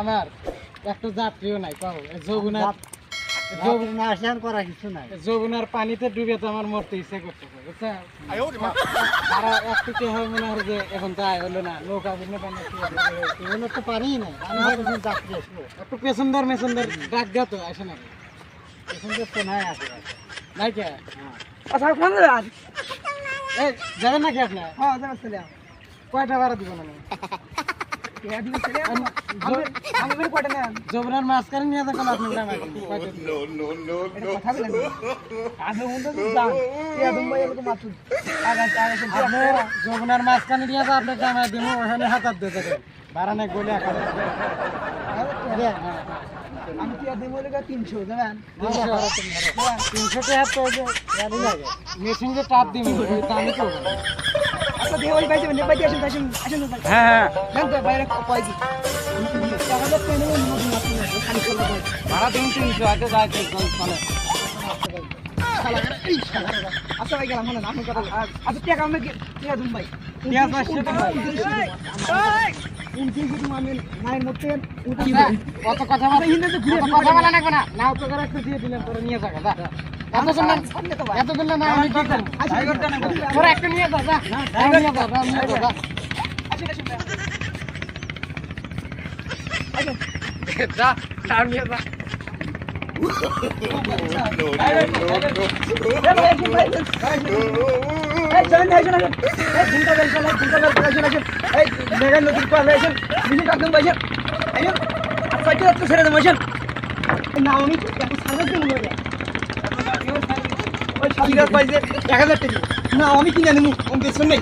আমার একটা যাত্রীও নাই পাবো যমুনার পানিতে ডুবে তো আমার মরতে ইচ্ছা করতেছে বুঝছেন একটু কে হয় মনে হয় যে এখন তো আয় হলো না নৌকা বুঝলে পানি তো পানি নাই যাত্রী আসবো একটু পেছনদার ডাক দেওয়া তো আসে নাকি পেছনদার তো নাই আসে নাই কে আচ্ছা কোন যাবেন এই যাবেন নাকি আপনার হ্যাঁ যাবেন চলে কয়টা ভাড়া দিব না যমুনার মাঝখানে নিয়ে যাবেন আপনার যমুনার মাঝখানে নিয়ে যাবো আপনার জামাই দিব ওখানে হাতার দিয়ে যাবেন ভাড়া নেই বলে আমি কি দিব 300 যাবেন 300 টাকা তো লাগে মেশিন যে টাপ দিবি দামি তো আচ্ছা দেহ ওই বাইতে নেই বাইতে আসেন আসেন হ্যাঁ জান তো বাইরে কয় কি টাকাটা পেলে নতুন আপনি খালি করব ভাড়া দিন 300 আগে যাইতে চলে আচ্ছা ভাই গেলাম মনে আপনি কথা আচ্ছা টাকা আমি কি দিন ভাই পেঁয়াজ 500 টাকা কত কথা বলা কথা বলা লাগবে না নাও তো করে একটু দিয়ে দিলেন তোরা নিয়ে যাবে এতক্ষণ না আমি কি করব তোরা একটা নিয়ে যা নিয়ে যা যা নিয়ে যা না আমি কিনে নেবো বেতন নেই